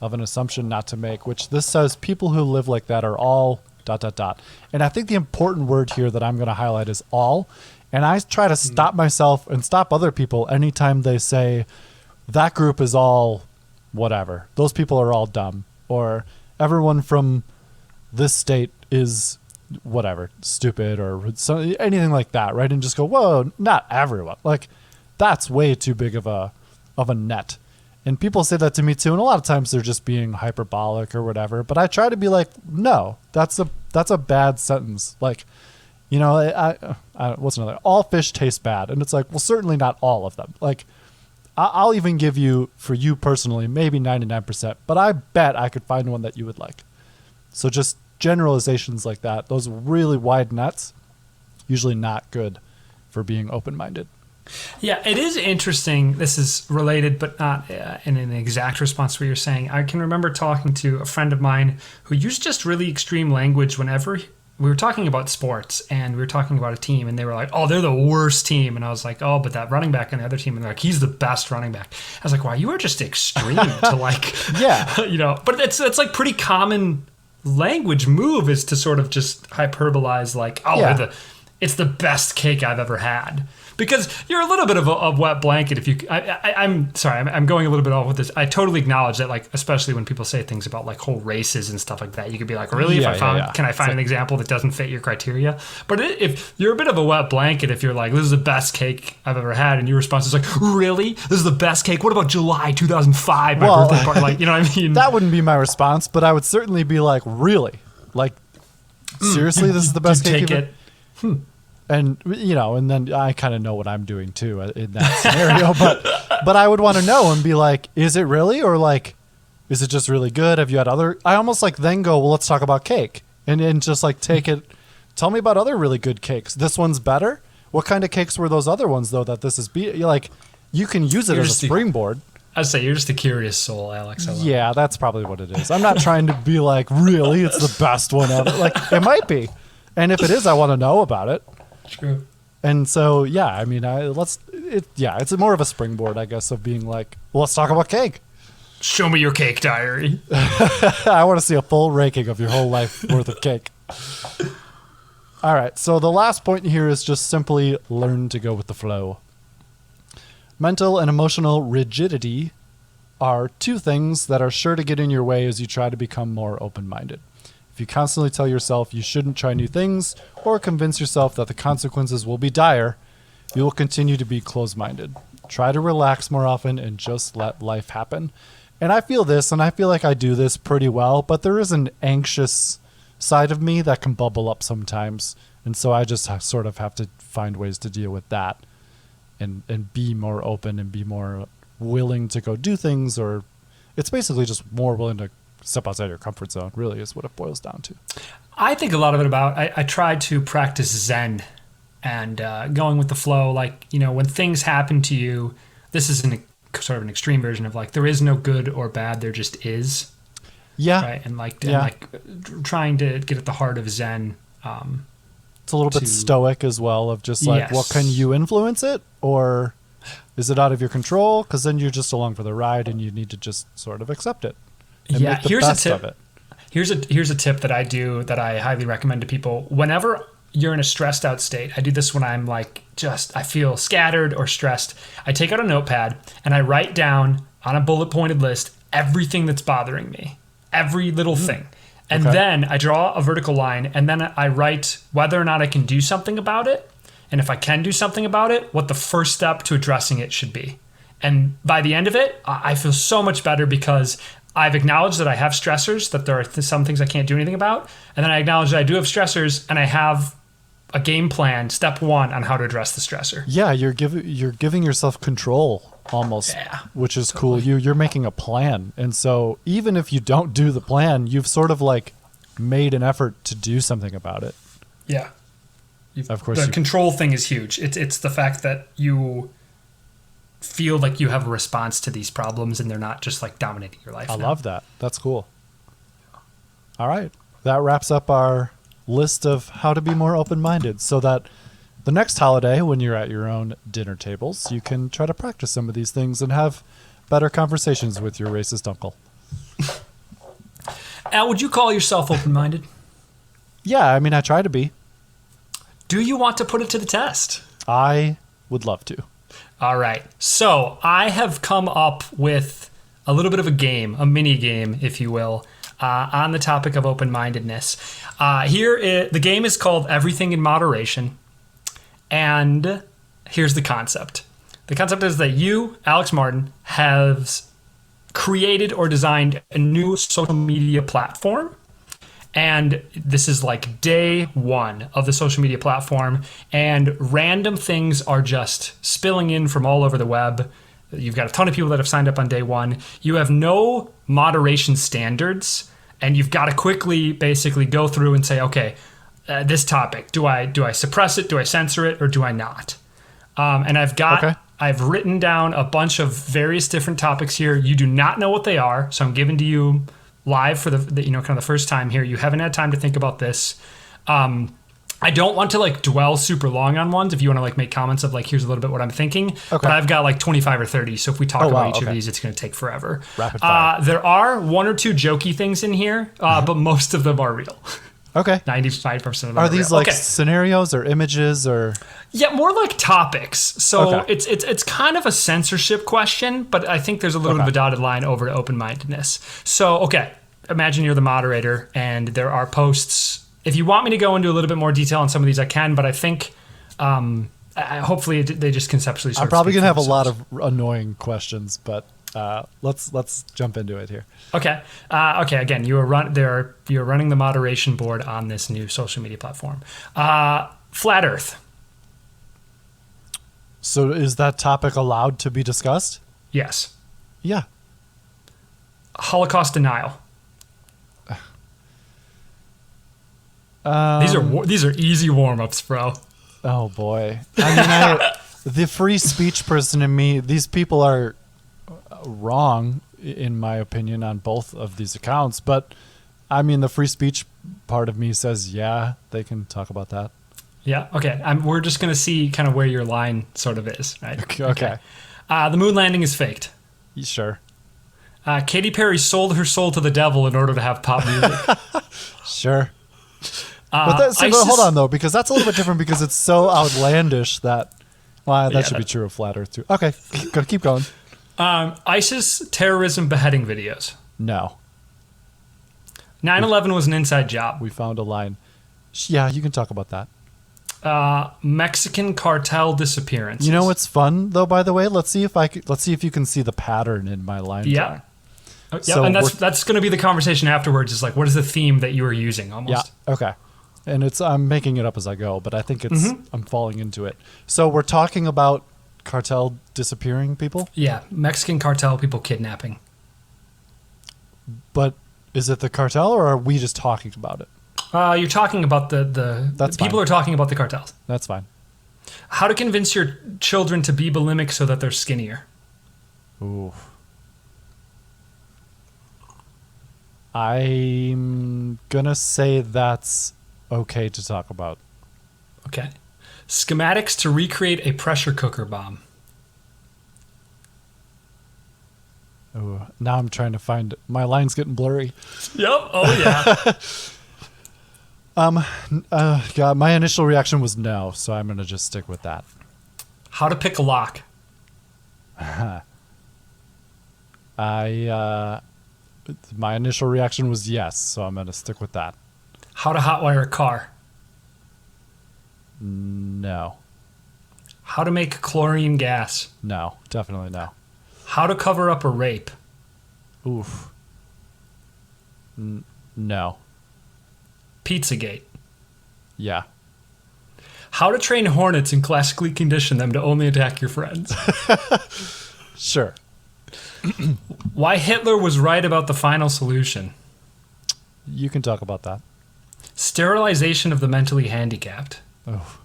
assumption not to make, which this says people who live like that are all ... And I think the important word here that I'm going to highlight is all. And I try to stop myself and stop other people anytime they say that group is all whatever. Those people are all dumb. Or everyone from this state is whatever, stupid, or anything like that, right? And just go, whoa, not everyone. Like, that's way too big of a net. And people say that to me too, and a lot of times they're just being hyperbolic or whatever. But I try to be like, no, that's a bad sentence. Like, you know, what's another? All fish taste bad, and it's like, well, certainly not all of them. Like, I'll even give you, for you personally, maybe 99%, but I bet I could find one that you would like. So just generalizations like that, those really wide nets, usually not good for being open-minded. Yeah, it is interesting. This is related, but not in an exact response to what you're saying. I can remember talking to a friend of mine who used just really extreme language whenever we were talking about sports and we were talking about a team, and they were like, "Oh, they're the worst team," and I was like, "Oh, but that running back on the other team," and they're like, "He's the best running back." I was like, "Wow, you are just extreme to like, Yeah. you know." But it's like pretty common language move is to sort of just hyperbolize like, "Oh, Yeah. it's the best cake I've ever had." Because you're a little bit of a wet blanket if you. I'm sorry, I'm going a little bit off with this. I totally acknowledge that, like, especially when people say things about like whole races and stuff like that, you could be like, really? Yeah, Can I find an example that doesn't fit your criteria? But if you're a bit of a wet blanket, if you're like, this is the best cake I've ever had, and your response is like, really? This is the best cake? What about July 2005, my birthday party? Like, you know what I mean? That wouldn't be my response, but I would certainly be like, really? Like, seriously, this is the best cake take you've it. And, you know, and then I kind of know what I'm doing too in that scenario, but I would want to know and be like, is it really? Or like, is it just really good? Have you had other, I almost like then go, well, let's talk about cake and just like take it. Tell me about other really good cakes. This one's better. What kind of cakes were those other ones though, that this is like, you can use it as a springboard. I'd say you're just a curious soul, Alex. Yeah, that's probably what it is. I'm not trying to be like, really, it's the best one ever. Like, it might be. And if it is, I want to know about it. True. And so, yeah, I mean, it's more of a springboard, I guess, of being like, well, let's talk about cake. Show me your cake diary. I want to see a full ranking of your whole life worth of cake. All right. So the last point here is just simply learn to go with the flow. Mental and emotional rigidity are two things that are sure to get in your way as you try to become more open-minded. If you constantly tell yourself you shouldn't try new things or convince yourself that the consequences will be dire, you will continue to be closed-minded. Try to relax more often and just let life happen. And I feel this, and I feel like I do this pretty well, but there is an anxious side of me that can bubble up sometimes. And so I just sort of have to find ways to deal with that and be more open and be more willing to go do things, or it's basically just more willing to step outside your comfort zone, really, is what it boils down to. I think a lot of it about, I try to practice Zen and going with the flow. Like, you know, when things happen to you, this is sort of an extreme version of like, there is no good or bad, there just is. Yeah. Right. And like trying to get at the heart of Zen. It's a little bit stoic as well, of just like, well, can you influence it, or is it out of your control? Because then you're just along for the ride and you need to just sort of accept it. And make the best of it. Here's a tip that I do that I highly recommend to people. Whenever you're in a stressed out state, I do this when I'm like I feel scattered or stressed. I take out a notepad and I write down on a bullet pointed list everything that's bothering me, every little thing. And then I draw a vertical line and then I write whether or not I can do something about it. And if I can do something about it, what the first step to addressing it should be. And by the end of it, I feel so much better because I've acknowledged that I have stressors, that there are some things I can't do anything about. And then I acknowledge that I do have stressors and I have a game plan, step one, on how to address the stressor. Yeah, you're giving yourself control almost, which is cool. You're making a plan. And so even if you don't do the plan, you've sort of like made an effort to do something about it. Yeah. Of course. The control thing is huge. It's the fact that you feel like you have a response to these problems and they're not just like dominating your life. I love that. That's cool. All right. That wraps up our list of how to be more open-minded, so that the next holiday, when you're at your own dinner tables, you can try to practice some of these things and have better conversations with your racist uncle. Al, would you call yourself open-minded? Yeah, I mean, I try to be. Do you want to put it to the test? I would love to. All right. So I have come up with a little bit of a game, a mini game, if you will, on the topic of open-mindedness. The game is called Everything in Moderation. And here's the concept. The concept is that you, Alex Martin, have created or designed a new social media platform. And this is like day one of the social media platform. And random things are just spilling in from all over the web. You've got a ton of people that have signed up on day one. You have no moderation standards. And you've got to quickly basically go through and say, okay, this topic, do I suppress it? Do I censor it? Or do I not? And Okay. I've written down a bunch of various different topics here. You do not know what they are, so I'm giving to you live for the kind of the first time here. You haven't had time to think about this. I don't want to like dwell super long on ones. If you want to like make comments of like, here's a little bit what I'm thinking. Okay. But I've got like 25 or 30. So if we talk about each of these, it's going to take forever. Rapid fire. There are one or two jokey things in here, but most of them are real. Okay. 95% of them are these real. like scenarios or images or? Yeah, more like topics. So it's kind of a censorship question, but I think there's a little bit of a dotted line over to open-mindedness. So, imagine you're the moderator and there are posts. If you want me to go into a little bit more detail on some of these, I can, but I think hopefully they just conceptually sort I'm of probably speak going to for have a lot themselves. of annoying questions, but let's jump into it here. Okay. Again, you're running the moderation board on this new social media platform. Flat Earth. So is that topic allowed to be discussed? Yes. Yeah. Holocaust denial. These are easy warm-ups, bro. Oh boy. I mean, the free speech person in me, these people are wrong in my opinion on both of these accounts, but I mean the free speech part of me says yeah, they can talk about that. Yeah. Okay. We're just gonna see kind of where your line sort of is, right? Okay. The moon landing is faked. Sure. Katy Perry sold her soul to the devil in order to have pop music. Sure. But hold on though, because that's a little bit different because it's so outlandish that should be true of Flat Earth too. Okay, gotta keep going. ISIS terrorism beheading videos. No. 9/11 was an inside job. We found a line. Yeah, you can talk about that. Mexican cartel disappearances. You know what's fun though? By the way, let's see if you can see the pattern in my line. Yeah. Yeah, so and that's going to be the conversation afterwards. Is like, what is the theme that you are using? Almost. Yeah. Okay. And I'm making it up as I go, but I think I'm falling into it. So we're talking about cartel disappearing people? Yeah, Mexican cartel people kidnapping. But is it the cartel or are we just talking about it? You're talking about the That's people fine. are talking about the cartels. That's fine. How to convince your children to be bulimic so that they're skinnier. Ooh. I'm gonna say that's okay to talk about. Okay. Schematics to recreate a pressure cooker bomb. Ooh, now I'm trying to find my line's getting blurry. Yep. Oh yeah. God, my initial reaction was no, so I'm gonna just stick with that. How to pick a lock. My initial reaction was yes, so I'm gonna stick with that. How to hotwire a car. No. How to make chlorine gas. No, definitely no. How to cover up a rape. Oof. No. Pizzagate. Yeah. How to train hornets and classically condition them to only attack your friends. Sure. Why Hitler was right about the final solution. You can talk about that. Sterilization of the mentally handicapped. Oh.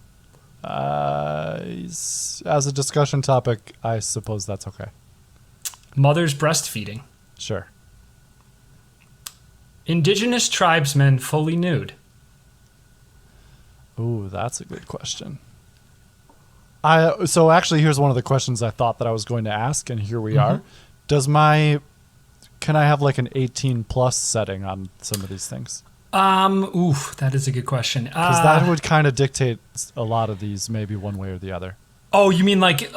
As a discussion topic, I suppose that's okay. Mother's breastfeeding. Sure. Indigenous tribesmen fully nude. Ooh, that's a good question. So actually, here's one of the questions I thought that I was going to ask, and here we are. Can I have like an 18 plus setting on some of these things? That is a good question. Because that would kind of dictate a lot of these, maybe one way or the other. Oh, you mean like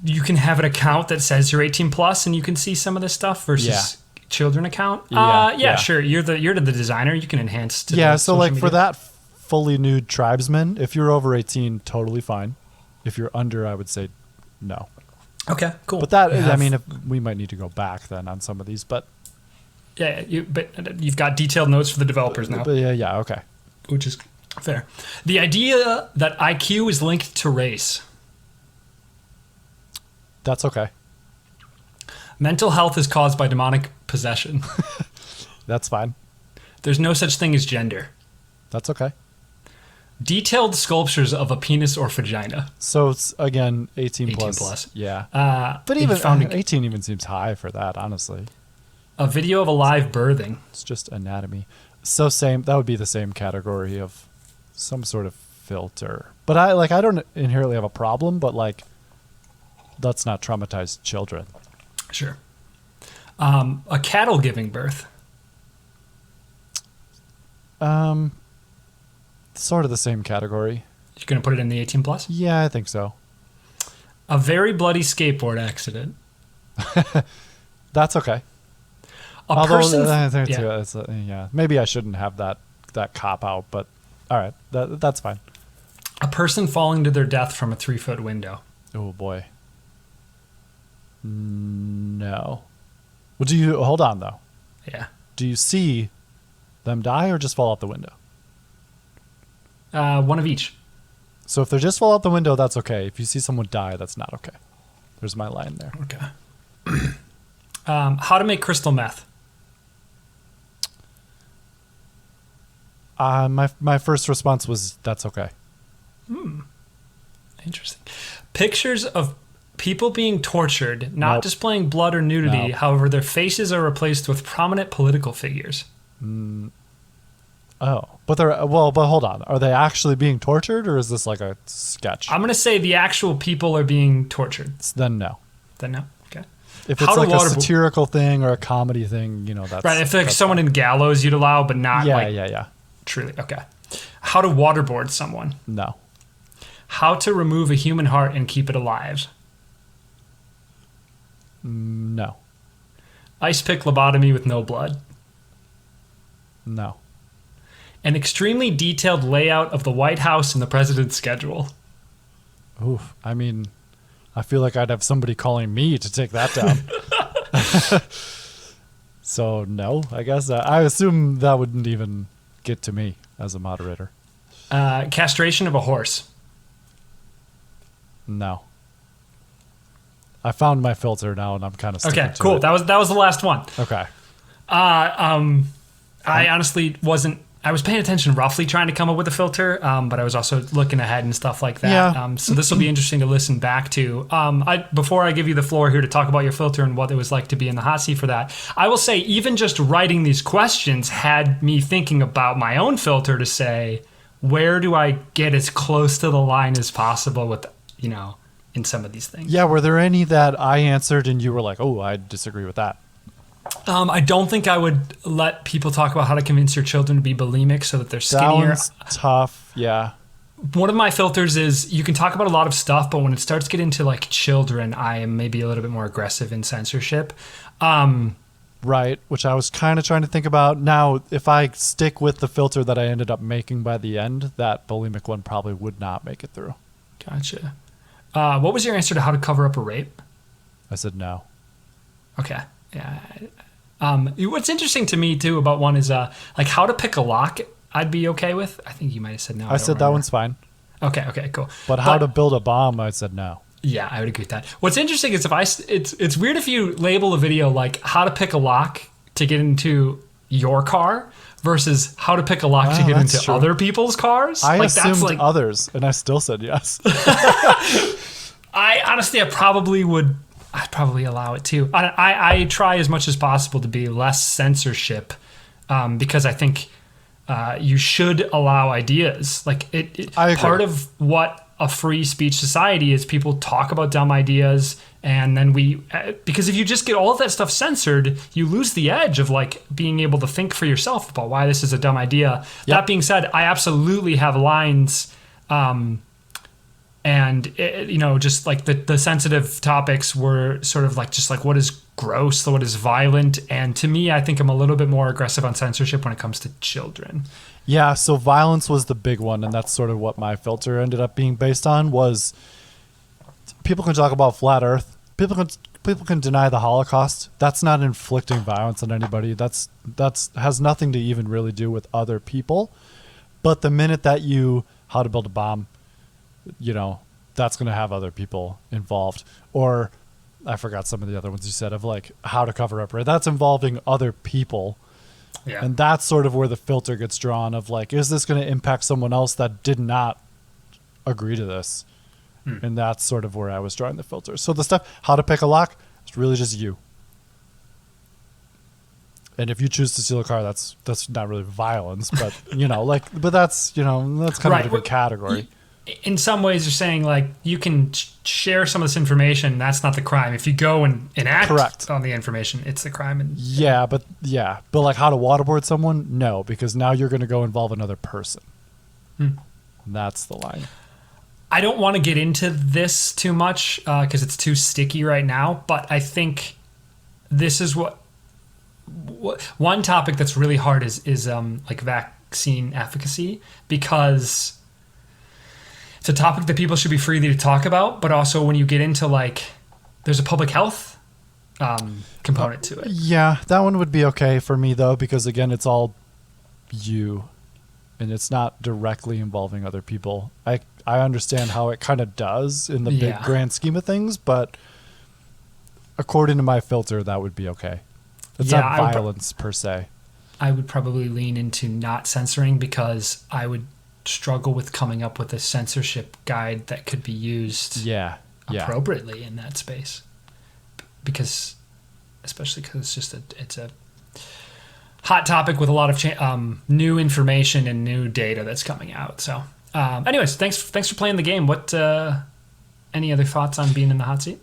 you can have an account that says you're 18 plus and you can see some of this stuff versus children account? Yeah. Sure. You're the designer. You can enhance. So like for that fully nude tribesman, if you're over 18, totally fine. If you're under, I would say no. Okay, cool. But that, I mean, we might need to go back then on some of these, but but you've got detailed notes for the developers now. But yeah, okay. Which is fair. The idea that IQ is linked to race. That's okay. Mental health is caused by demonic possession. That's fine. There's no such thing as gender. That's okay. Detailed sculptures of a penis or vagina. So it's again 18 plus. 18 plus. Yeah. But even 18 even seems high for that, honestly. A video of a live birthing. It's just anatomy. So same, that would be the same category of some sort of filter. But I don't inherently have a problem, but like, let's not traumatize children. Sure. A cattle giving birth. Sort of the same category. You're going to put it in the 18 plus? Yeah, I think so. A very bloody skateboard accident. That's okay. Maybe I shouldn't have that cop out, but all right, that's fine. A person falling to their death from a 3-foot window. Oh boy. No. Well, hold on though? Yeah. Do you see them die or just fall out the window? One of each. So if they just fall out the window, that's okay. If you see someone die, that's not okay. There's my line there. Okay. How to make crystal meth. My first response was that's okay. Interesting. Pictures of people being tortured, not Nope. displaying blood or nudity. No. However, their faces are replaced with prominent political figures. Oh, but but hold on. Are they actually being tortured, or is this like a sketch? I'm going to say the actual people are being tortured. Then no. Then no. Okay. If it's like a satirical thing or a comedy thing, that's right. If like someone in gallows, you'd allow, but not yeah. Truly. Okay. How to waterboard someone. No. How to remove a human heart and keep it alive. No. Ice pick lobotomy with no blood. No. An extremely detailed layout of the White House and the president's schedule. Oof. I mean, I feel like I'd have somebody calling me to take that down. So no, I guess I assume that wouldn't even get to me as a moderator. Castration of a horse. No. I found my filter now, and I'm kind of Okay, cool. It. That was the last one. Okay. I honestly wasn't. I was paying attention roughly trying to come up with a filter, but I was also looking ahead and stuff like that. Yeah. So this will be interesting to listen back to. Before I give you the floor here to talk about your filter and what it was like to be in the hot seat for that, I will say even just writing these questions had me thinking about my own filter to say, where do I get as close to the line as possible with, in some of these things. Yeah, were there any that I answered and you were like, oh, I disagree with that? I don't think I would let people talk about how to convince your children to be bulimic so that they're skinnier. That one's tough, yeah. One of my filters is you can talk about a lot of stuff, but when it starts getting to like children, I am maybe a little bit more aggressive in censorship. Right, which I was kind of trying to think about. Now, if I stick with the filter that I ended up making by the end, that bulimic one probably would not make it through. Gotcha. What was your answer to how to cover up a rape? I said no. Okay. Yeah. What's interesting to me too about one is like how to pick a lock. I'd be okay with. I think you might have said no. I said that one's fine. Okay, cool. But how to build a bomb, I said no. Yeah, I would agree with that. What's interesting is it's weird if you label a video like how to pick a lock to get into your car versus how to pick a lock to get into true. Other people's cars. I assumed others, and I still said yes. I honestly, I'd probably allow it too. I try as much as possible to be less censorship because I think you should allow ideas. Like part of what a free speech society is, people talk about dumb ideas, and then because if you just get all of that stuff censored, you lose the edge of like being able to think for yourself about why this is a dumb idea. Yep. That being said, I absolutely have lines. And just like the sensitive topics were sort of like just like what is gross, what is violent, and to me, I think I'm a little bit more aggressive on censorship when it comes to children. Yeah, so violence was the big one, and that's sort of what my filter ended up being based on. Was people can talk about flat Earth, people can deny the Holocaust. That's not inflicting violence on anybody. That's has nothing to even really do with other people. But the minute that how to build a bomb, that's going to have other people involved. Or I forgot some of the other ones you said of like how to cover up, right? That's involving other people. Yeah. And that's sort of where the filter gets drawn of like, is this going to impact someone else that did not agree to this? And that's sort of where I was drawing the filter. So the stuff, how to pick a lock, it's really just you. And if you choose to steal a car, that's not really violence, but but that's kind of a different category. In some ways, you're saying like you can share some of this information. That's not the crime. If you go and act Correct. on the information, it's the crime. And but like how to waterboard someone, no, because now you're going to go involve another person. That's the line. I don't want to get into this too much because it's too sticky right now, but I think this is what one topic that's really hard is like vaccine efficacy, because it's a topic that people should be free to talk about, but also when you get into like, there's a public health component to it. Yeah, that one would be okay for me though, because again, it's all you, and it's not directly involving other people. I understand how it kind of does in the big grand scheme of things, but according to my filter, that would be okay. It's not violence per se. I would probably lean into not censoring, because I would struggle with coming up with a censorship guide that could be used appropriately in that space. Especially because it's a hot topic with a lot of new information and new data that's coming out. So, anyways, thanks for playing the game. What any other thoughts on being in the hot seat?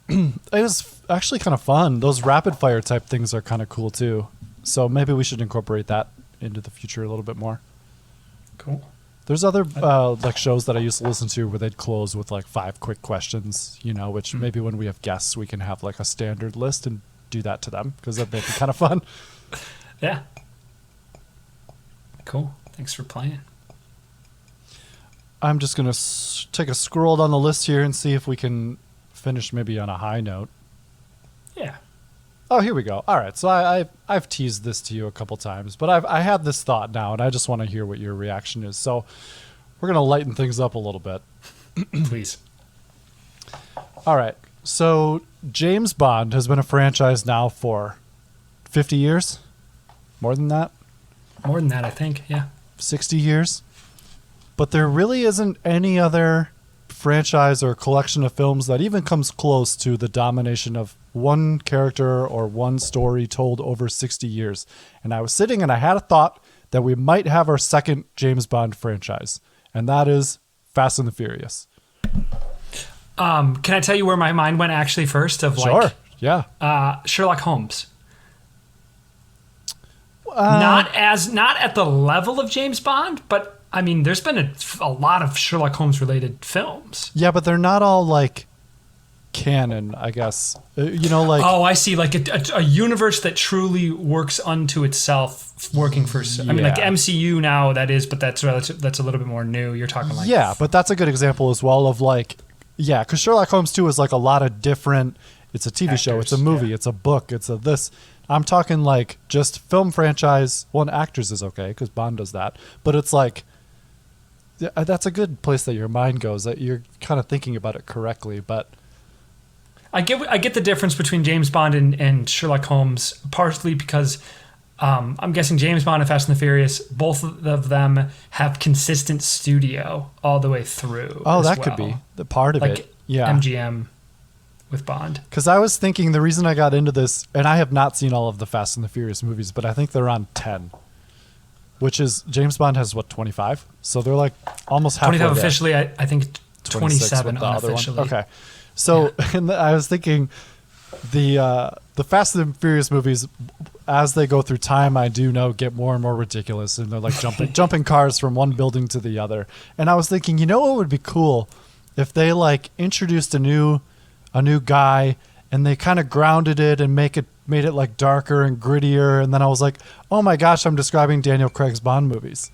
It was actually kind of fun. Those rapid fire type things are kind of cool too. So maybe we should incorporate that into the future a little bit more. Cool. There's other like shows that I used to listen to where they'd close with like 5 quick questions, which maybe when we have guests, we can have like a standard list and do that to them, because that'd be kind of fun. Yeah. Cool. Thanks for playing. I'm just going to take a scroll down the list here and see if we can finish maybe on a high note. Yeah. Oh, here we go. All right. So I've teased this to you a couple times, but I had this thought now, and I just want to hear what your reaction is. So we're going to lighten things up a little bit. Please. All right. So James Bond has been a franchise now for 50 years? More than that? More than that, I think. Yeah. 60 years? But there really isn't any other franchise or collection of films that even comes close to the domination of one character or one story told over 60 years. And I was sitting and I had a thought that we might have our second James Bond franchise, and that is Fast and the Furious. Can I tell you where my mind went actually first? Sure. Yeah. Sherlock Holmes. Not at the level of James Bond, but I mean, there's been a lot of Sherlock Holmes related films. Yeah, but they're not all like canon, I guess. Like oh, I see, like a universe that truly works unto itself, working for. I mean, like MCU now, that is, but that's a little bit more new. You're talking like but that's a good example as well of like because Sherlock Holmes 2 is like a lot of different. It's a TV show, it's a movie, it's a book, it's a this. I'm talking like just film franchise. Well, actors is okay because Bond does that, but it's like. That's a good place that your mind goes, that you're kind of thinking about it correctly. But I get the difference between James Bond and Sherlock Holmes, partially because I'm guessing James Bond and Fast and the Furious, both of them have consistent studio all the way through. Oh, that could be the part of like it. Yeah. MGM with Bond. Because I was thinking the reason I got into this, and I have not seen all of the Fast and the Furious movies, but I think they're on 10. Which is, James Bond has, 25? So they're like almost halfway 25 there. officially, I think 27 unofficially. Okay. So I was thinking the Fast and Furious movies, as they go through time, I do know get more and more ridiculous. And they're like jumping cars from one building to the other. And I was thinking, what would be cool if they like introduced a new guy and they kind of grounded it and made it like darker and grittier. And then I was like, oh my gosh, I'm describing Daniel Craig's Bond movies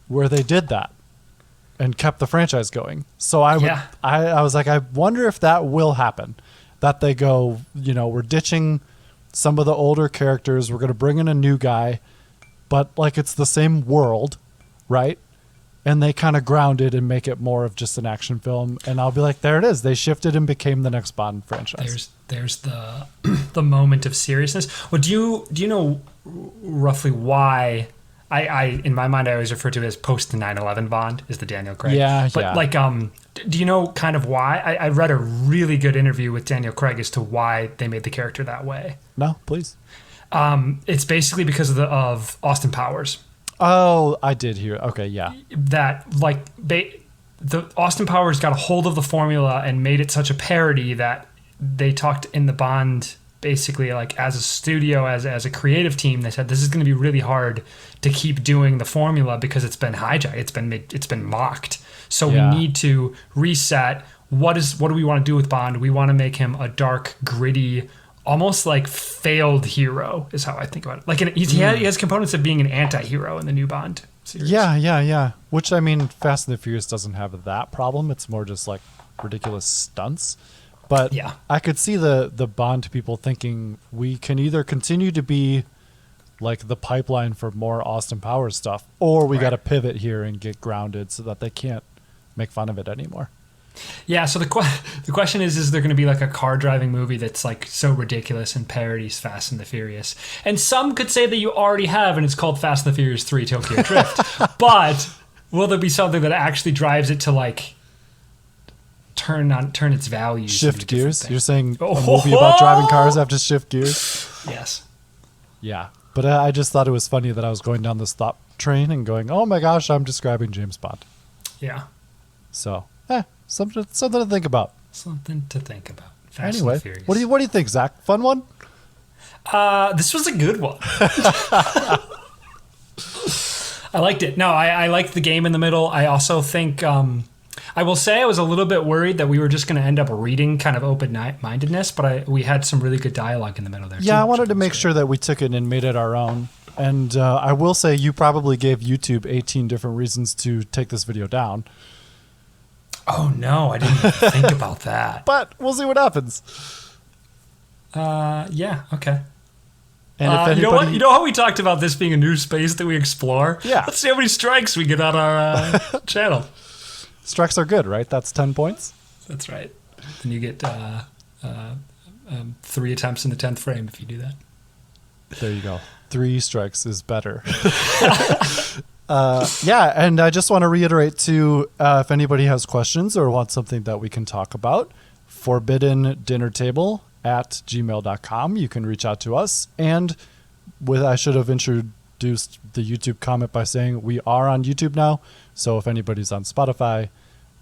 where they did that and kept the franchise going. So I was like, I wonder if that will happen, that they go, we're ditching some of the older characters. We're going to bring in a new guy, but like, it's the same world, right? and they kind of ground it and make it more of just an action film, and I'll be like, there it is. They shifted and became the next Bond franchise. There's the the moment of seriousness. Well, do you know roughly why? I in my mind I always refer to it as post 9/11 Bond is the Daniel Craig. But like do you know kind of why? I read a really good interview with Daniel Craig as to why they made the character that way. No, please. It's basically because of Austin Powers. Oh, I did hear. Okay, yeah. That like the Austin Powers got a hold of the formula and made it such a parody that they talked in the Bond basically like as a studio, as a creative team, they said this is going to be really hard to keep doing the formula because it's been hijacked, it's been mocked. So we need to reset. What do we want to do with Bond? We want to make him a dark, gritty, almost like failed hero is how I think about it. Like he has components of being an anti-hero in the new Bond series. Yeah. Which, I mean, Fast and the Furious doesn't have that problem. It's more just like ridiculous stunts. But yeah. I could see the Bond people thinking we can either continue to be like the pipeline for more Austin Powers stuff, or we got to pivot here and get grounded so that they can't make fun of it anymore. Yeah, so the question is there going to be like a car driving movie that's like so ridiculous and parodies Fast and the Furious? And some could say that you already have, and it's called Fast and the Furious 3 Tokyo Drift. But will there be something that actually drives it to like turn its values? Shift gears? You're saying a movie about driving cars have to shift gears? Yes. Yeah, but I just thought it was funny that I was going down this thought train and going, oh my gosh, I'm describing James Bond. Yeah. So, something to think about. Something to think about. Fast anyway, and Furious. What do you think, Zach? Fun one? This was a good one. I liked it. No, I liked the game in the middle. I also think I will say I was a little bit worried that we were just going to end up reading kind of open-mindedness, but we had some really good dialogue in the middle there. Yeah, too, I wanted to make sure that we took it and made it our own. And I will say you probably gave YouTube 18 different reasons to take this video down. Oh, no, I didn't even think about that. But we'll see what happens. Yeah, okay. And if anybody... You know what? You know how we talked about this being a new space that we explore? Yeah. Let's see how many strikes we get on our channel. Strikes are good, right? That's 10 points? That's right. And you get 3 attempts in the 10th frame if you do that. There you go. 3 strikes is better. Yeah, and I just want to reiterate too, if anybody has questions or wants something that we can talk about, forbiddendinnertable@gmail.com. You can reach out to us. And I should have introduced the YouTube comment by saying we are on YouTube now. So if anybody's on Spotify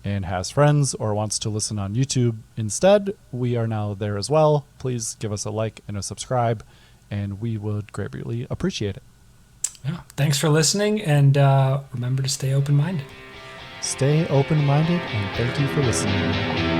and has friends or wants to listen on YouTube instead, we are now there as well. Please give us a like and a subscribe, and we would greatly appreciate it. Yeah. Thanks for listening, and remember to stay open-minded. Stay open-minded, and thank you for listening.